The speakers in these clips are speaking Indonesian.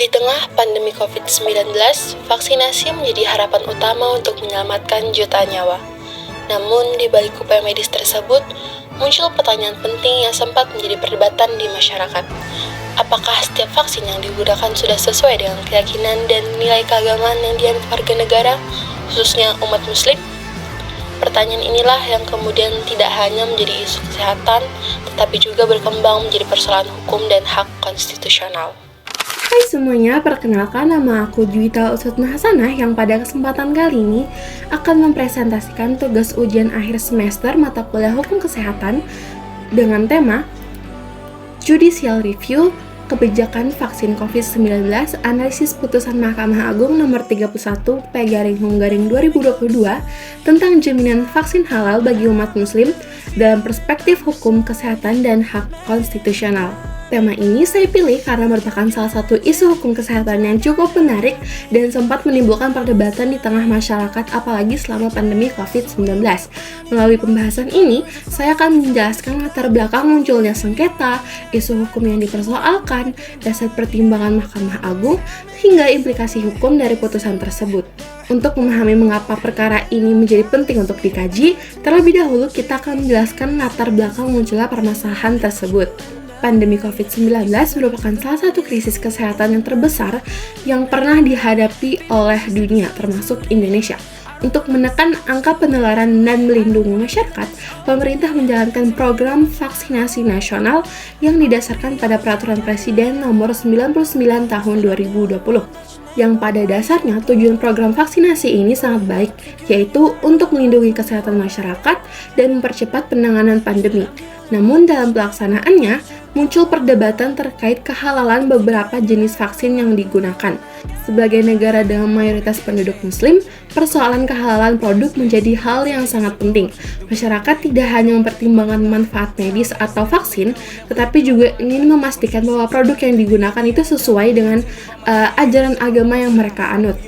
Di tengah pandemi COVID-19, vaksinasi menjadi harapan utama untuk menyelamatkan jutaan nyawa. Namun, di balik upaya medis tersebut, muncul pertanyaan penting yang sempat menjadi perdebatan di masyarakat. Apakah setiap vaksin yang digunakan sudah sesuai dengan keyakinan dan nilai keagamaan yang dianut warga negara, khususnya umat muslim? Pertanyaan inilah yang kemudian tidak hanya menjadi isu kesehatan, tetapi juga berkembang menjadi persoalan hukum dan hak konstitusional. Hai semuanya, perkenalkan nama aku Juwita Usutma Hasanah yang pada kesempatan kali ini akan mempresentasikan tugas ujian akhir semester mata kuliah hukum kesehatan dengan tema Judicial Review Kebijakan Vaksin COVID-19 Analisis Putusan Mahkamah Agung Nomor 31 P/2022 tentang jaminan vaksin halal bagi umat muslim dalam perspektif hukum kesehatan dan hak konstitusional. Tema ini saya pilih karena merupakan salah satu isu hukum kesehatan yang cukup menarik dan sempat menimbulkan perdebatan di tengah masyarakat apalagi selama pandemi COVID-19. Melalui pembahasan ini, saya akan menjelaskan latar belakang munculnya sengketa, isu hukum yang dipersoalkan, dasar pertimbangan Mahkamah Agung, hingga implikasi hukum dari putusan tersebut. Untuk memahami mengapa perkara ini menjadi penting untuk dikaji, terlebih dahulu kita akan menjelaskan latar belakang munculnya permasalahan tersebut. Pandemi COVID-19 merupakan salah satu krisis kesehatan yang terbesar yang pernah dihadapi oleh dunia, termasuk Indonesia. Untuk menekan angka penularan dan melindungi masyarakat, pemerintah menjalankan program vaksinasi nasional yang didasarkan pada Peraturan Presiden Nomor 99 Tahun 2020. Yang pada dasarnya tujuan program vaksinasi ini sangat baik, yaitu untuk melindungi kesehatan masyarakat dan mempercepat penanganan pandemi. Namun dalam pelaksanaannya, muncul perdebatan terkait kehalalan beberapa jenis vaksin yang digunakan. Sebagai negara dengan mayoritas penduduk muslim, persoalan kehalalan produk menjadi hal yang sangat penting. Masyarakat tidak hanya mempertimbangkan manfaat medis atau vaksin, tetapi juga ingin memastikan bahwa produk yang digunakan itu sesuai dengan ajaran agama yang mereka anut.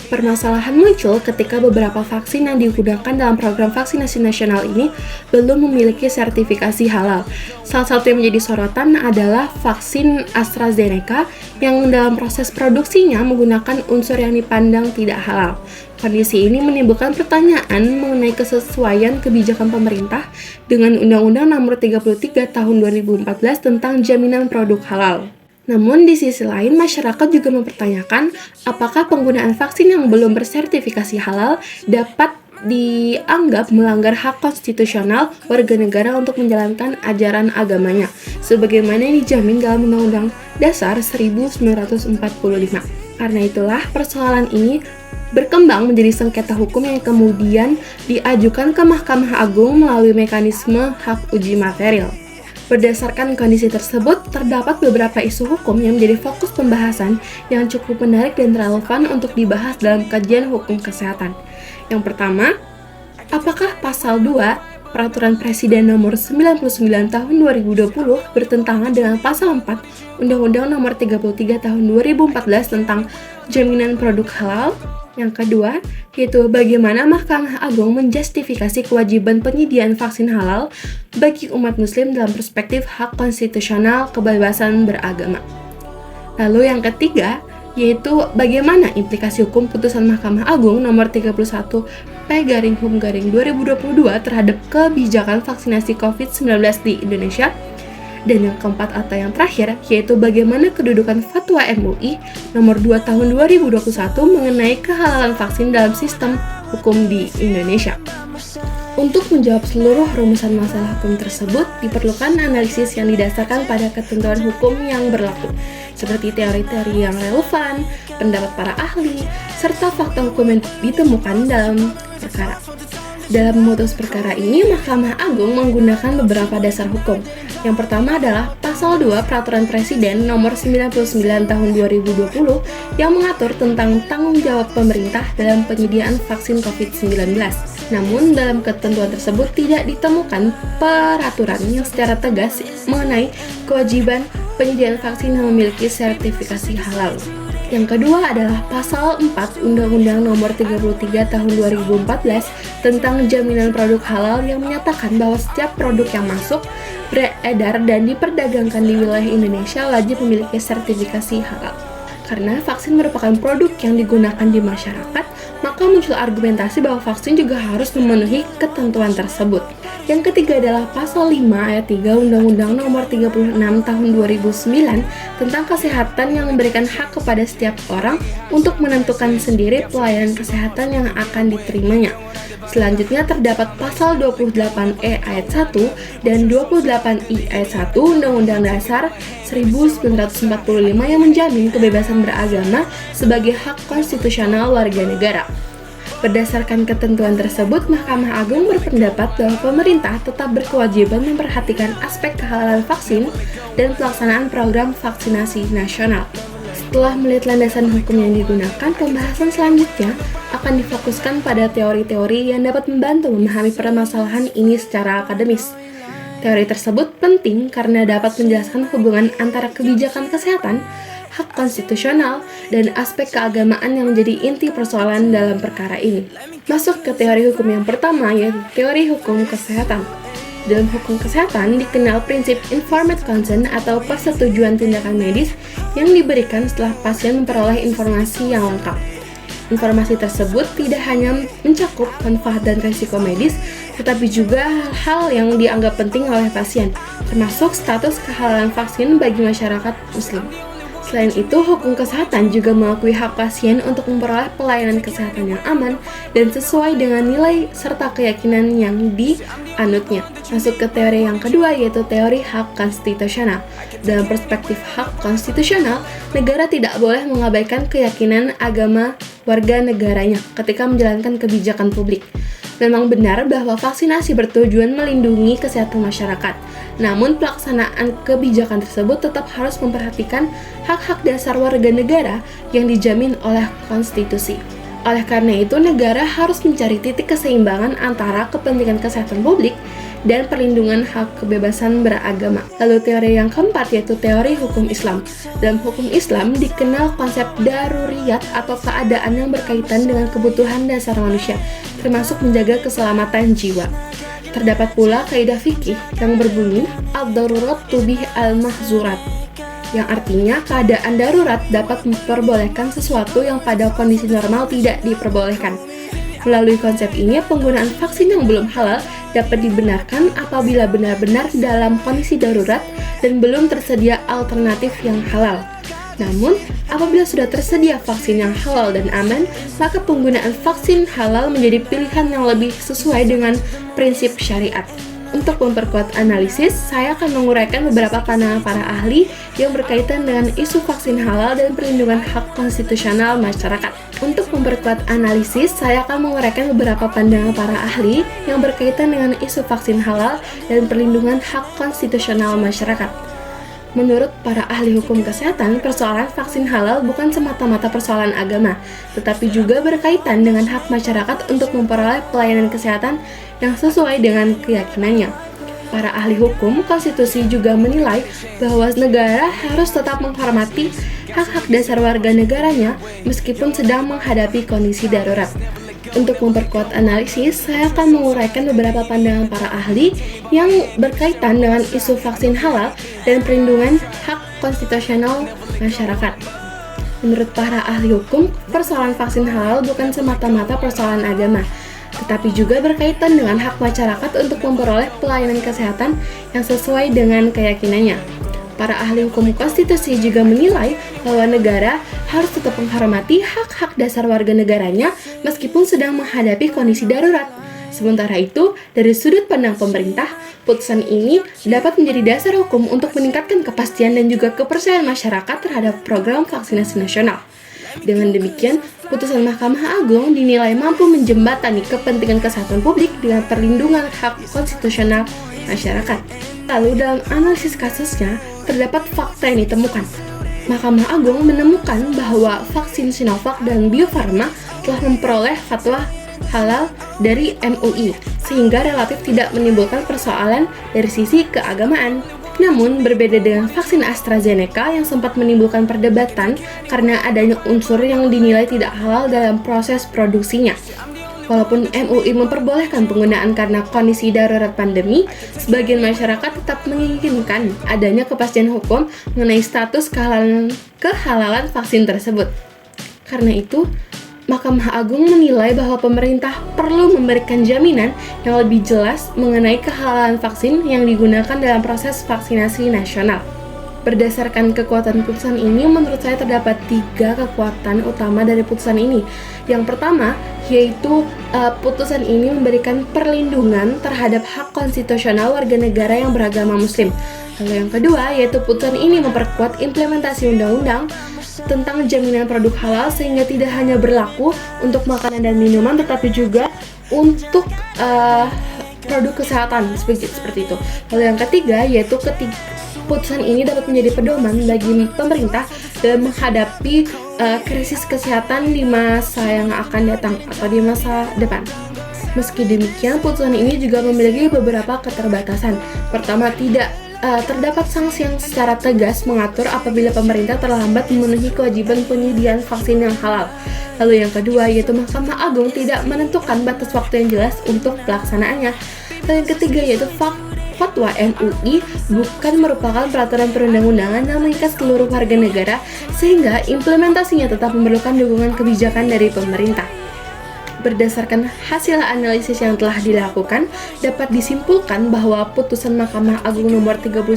Permasalahan muncul ketika beberapa vaksin yang digunakan dalam program vaksinasi nasional ini belum memiliki sertifikasi halal. Salah satu yang menjadi sorotan adalah vaksin AstraZeneca yang dalam proses produksinya menggunakan unsur yang dipandang tidak halal. Kondisi ini menimbulkan pertanyaan mengenai kesesuaian kebijakan pemerintah dengan Undang-Undang Nomor 33 Tahun 2014 tentang jaminan produk halal. Namun di sisi lain, masyarakat juga mempertanyakan apakah penggunaan vaksin yang belum bersertifikasi halal dapat dianggap melanggar hak konstitusional warga negara untuk menjalankan ajaran agamanya, sebagaimana yang dijamin dalam Undang-Undang Dasar 1945. Karena itulah persoalan ini berkembang menjadi sengketa hukum yang kemudian diajukan ke Mahkamah Agung melalui mekanisme hak uji material. Berdasarkan kondisi tersebut, terdapat beberapa isu hukum yang menjadi fokus pembahasan yang cukup menarik dan relevan untuk dibahas dalam kajian hukum kesehatan. Yang pertama, apakah Pasal 2 Peraturan Presiden Nomor 99 Tahun 2020 bertentangan dengan Pasal 4 Undang-Undang Nomor 33 Tahun 2014 tentang jaminan produk halal? Yang kedua, yaitu bagaimana Mahkamah Agung menjustifikasi kewajiban penyediaan vaksin halal bagi umat muslim dalam perspektif hak konstitusional kebebasan beragama. Lalu yang ketiga, yaitu bagaimana implikasi hukum putusan Mahkamah Agung nomor 31 P/2022 terhadap kebijakan vaksinasi COVID-19 di Indonesia. Dan yang keempat atau yang terakhir, yaitu bagaimana kedudukan Fatwa MUI nomor 2 tahun 2021 mengenai kehalalan vaksin dalam sistem hukum di Indonesia. Untuk menjawab seluruh rumusan masalah hukum tersebut, diperlukan analisis yang didasarkan pada ketentuan hukum yang berlaku, seperti teori-teori yang relevan, pendapat para ahli, serta fakta hukum yang ditemukan dalam perkara. Dalam memutus perkara ini, Mahkamah Agung menggunakan beberapa dasar hukum. Yang pertama adalah Pasal 2 Peraturan Presiden Nomor 99 Tahun 2020 yang mengatur tentang tanggung jawab pemerintah dalam penyediaan vaksin COVID-19. Namun, dalam ketentuan tersebut tidak ditemukan peraturan yang secara tegas mengenai kewajiban penyediaan vaksin yang memiliki sertifikasi halal. Yang kedua adalah Pasal 4 Undang-Undang Nomor 33 Tahun 2014 tentang jaminan produk halal yang menyatakan bahwa setiap produk yang masuk, beredar, dan diperdagangkan di wilayah Indonesia wajib memiliki sertifikasi halal. Karena vaksin merupakan produk yang digunakan di masyarakat, maka muncul argumentasi bahwa vaksin juga harus memenuhi ketentuan tersebut. Yang ketiga adalah pasal 5 ayat 3 Undang-Undang Nomor 36 Tahun 2009 tentang kesehatan yang memberikan hak kepada setiap orang untuk menentukan sendiri pelayanan kesehatan yang akan diterimanya. Selanjutnya terdapat pasal 28E ayat 1 dan 28I ayat 1 Undang-Undang Dasar 1945 yang menjamin kebebasan beragama sebagai hak konstitusional warga negara. Berdasarkan ketentuan tersebut, Mahkamah Agung berpendapat bahwa pemerintah tetap berkewajiban memperhatikan aspek kehalalan vaksin dan pelaksanaan program vaksinasi nasional. Setelah melihat landasan hukum yang digunakan, pembahasan selanjutnya akan difokuskan pada teori-teori yang dapat membantu memahami permasalahan ini secara akademis. Teori tersebut penting karena dapat menjelaskan hubungan antara kebijakan kesehatan, hak konstitusional, dan aspek keagamaan yang menjadi inti persoalan dalam perkara ini. Masuk ke teori hukum yang pertama, yaitu teori hukum kesehatan. Dalam hukum kesehatan dikenal prinsip informed consent atau persetujuan tindakan medis yang diberikan setelah pasien memperoleh informasi yang lengkap. Informasi tersebut tidak hanya mencakup manfaat dan risiko medis, tetapi juga hal-hal yang dianggap penting oleh pasien, termasuk status kehalalan vaksin bagi masyarakat Muslim. Selain itu, hukum kesehatan juga mengakui hak pasien untuk memperoleh pelayanan kesehatan yang aman dan sesuai dengan nilai serta keyakinan yang dianutnya. Masuk ke teori yang kedua, yaitu teori hak konstitusional. Dalam perspektif hak konstitusional, negara tidak boleh mengabaikan keyakinan agama warga negaranya ketika menjalankan kebijakan publik. Memang benar bahwa vaksinasi bertujuan melindungi kesehatan masyarakat. Namun pelaksanaan kebijakan tersebut tetap harus memperhatikan hak-hak dasar warga negara yang dijamin oleh konstitusi. Oleh karena itu, negara harus mencari titik keseimbangan antara kepentingan kesehatan publik dan perlindungan hak kebebasan beragama. Lalu teori yang keempat, yaitu teori hukum Islam. Dalam hukum Islam dikenal konsep daruriyat atau keadaan yang berkaitan dengan kebutuhan dasar manusia, termasuk menjaga keselamatan jiwa. Terdapat pula kaidah fikih yang berbunyi ad-darurat tubih al-mahzurat, yang artinya keadaan darurat dapat memperbolehkan sesuatu yang pada kondisi normal tidak diperbolehkan. Melalui konsep ini, penggunaan vaksin yang belum halal dapat dibenarkan apabila benar-benar dalam kondisi darurat dan belum tersedia alternatif yang halal. Namun, apabila sudah tersedia vaksin yang halal dan aman, maka penggunaan vaksin halal menjadi pilihan yang lebih sesuai dengan prinsip syariat. Untuk memperkuat analisis, saya akan menguraikan beberapa pandangan para ahli yang berkaitan dengan isu vaksin halal dan perlindungan hak konstitusional masyarakat. Untuk memperkuat analisis, saya akan menguraikan beberapa pandangan para ahli yang berkaitan dengan isu vaksin halal dan perlindungan hak konstitusional masyarakat. Menurut para ahli hukum kesehatan, persoalan vaksin halal bukan semata-mata persoalan agama, tetapi juga berkaitan dengan hak masyarakat untuk memperoleh pelayanan kesehatan yang sesuai dengan keyakinannya. Para ahli hukum konstitusi juga menilai bahwa negara harus tetap menghormati hak-hak dasar warga negaranya meskipun sedang menghadapi kondisi darurat. Untuk memperkuat analisis, saya akan menguraikan beberapa pandangan para ahli yang berkaitan dengan isu vaksin halal dan perlindungan hak konstitusional masyarakat. Menurut para ahli hukum, persoalan vaksin halal bukan semata-mata persoalan agama, tetapi juga berkaitan dengan hak masyarakat untuk memperoleh pelayanan kesehatan yang sesuai dengan keyakinannya. Para ahli hukum konstitusi juga menilai bahwa negara harus tetap menghormati hak-hak dasar warga negaranya meskipun sedang menghadapi kondisi darurat. Sementara itu, dari sudut pandang pemerintah, putusan ini dapat menjadi dasar hukum untuk meningkatkan kepastian dan juga kepercayaan masyarakat terhadap program vaksinasi nasional. Dengan demikian, putusan Mahkamah Agung dinilai mampu menjembatani kepentingan kesehatan publik dengan perlindungan hak konstitusional masyarakat. Lalu dalam analisis kasusnya, terdapat fakta yang ditemukan. Mahkamah Agung menemukan bahwa vaksin Sinovac dan Bio Farma telah memperoleh fatwa halal dari MUI, sehingga relatif tidak menimbulkan persoalan dari sisi keagamaan. Namun, berbeda dengan vaksin AstraZeneca yang sempat menimbulkan perdebatan karena adanya unsur yang dinilai tidak halal dalam proses produksinya. Walaupun MUI memperbolehkan penggunaan karena kondisi darurat pandemi, sebagian masyarakat tetap menginginkan adanya kepastian hukum mengenai status kehalalan vaksin tersebut. Karena itu, Mahkamah Agung menilai bahwa pemerintah perlu memberikan jaminan yang lebih jelas mengenai kehalalan vaksin yang digunakan dalam proses vaksinasi nasional. Berdasarkan kekuatan putusan ini, menurut saya terdapat 3 kekuatan utama dari putusan ini. Yang pertama, yaitu putusan ini memberikan perlindungan terhadap hak konstitusional warga negara yang beragama Muslim. Lalu yang kedua, yaitu putusan ini memperkuat implementasi undang-undang tentang jaminan produk halal sehingga tidak hanya berlaku untuk makanan dan minuman, tetapi juga untuk produk kesehatan seperti itu. Lalu yang ketiga, yaitu putusan ini dapat menjadi pedoman bagi pemerintah dalam menghadapi krisis kesehatan di masa yang akan datang atau di masa depan. Meski demikian, putusan ini juga memiliki beberapa keterbatasan. Pertama, tidak terdapat sanksi yang secara tegas mengatur apabila pemerintah terlambat memenuhi kewajiban penyediaan vaksin yang halal. Lalu yang kedua, yaitu Mahkamah Agung tidak menentukan batas waktu yang jelas untuk pelaksanaannya. Dan yang ketiga, yaitu fatwa MUI bukan merupakan peraturan perundang-undangan yang mengikat seluruh warga negara, sehingga implementasinya tetap memerlukan dukungan kebijakan dari pemerintah. Berdasarkan hasil analisis yang telah dilakukan, dapat disimpulkan bahwa putusan Mahkamah Agung nomor 31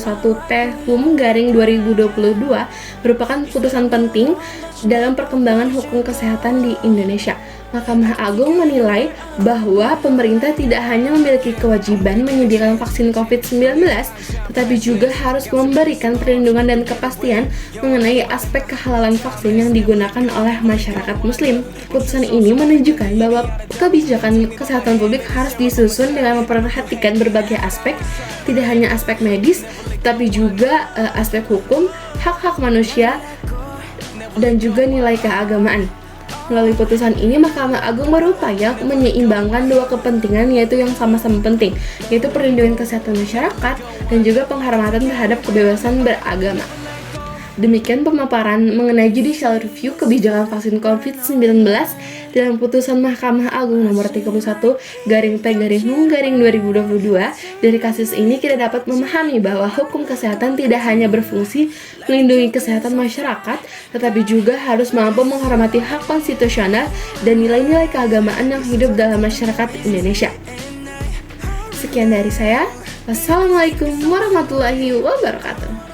Tahun-2022 merupakan putusan penting dalam perkembangan hukum kesehatan di Indonesia. Mahkamah Agung menilai bahwa pemerintah tidak hanya memiliki kewajiban menyediakan vaksin COVID-19, tetapi juga harus memberikan perlindungan dan kepastian mengenai aspek kehalalan vaksin yang digunakan oleh masyarakat Muslim. Putusan ini menunjukkan bahwa kebijakan kesehatan publik harus disusun dengan memperhatikan berbagai aspek, tidak hanya aspek medis, tetapi juga aspek hukum, hak-hak manusia, dan juga nilai keagamaan. Melalui putusan ini, Mahkamah Agung berupaya menyeimbangkan 2 kepentingan yaitu yang sama-sama penting, yaitu perlindungan kesehatan masyarakat dan juga penghormatan terhadap kebebasan beragama. Demikian pemaparan mengenai judicial review kebijakan vaksin COVID-19 dalam putusan Mahkamah Agung nomor 31/P/Nung/2022. Dari kasus ini kita dapat memahami bahwa hukum kesehatan tidak hanya berfungsi melindungi kesehatan masyarakat, tetapi juga harus mampu menghormati hak konstitusional dan nilai-nilai keagamaan yang hidup dalam masyarakat Indonesia. Sekian dari saya. Wassalamualaikum warahmatullahi wabarakatuh.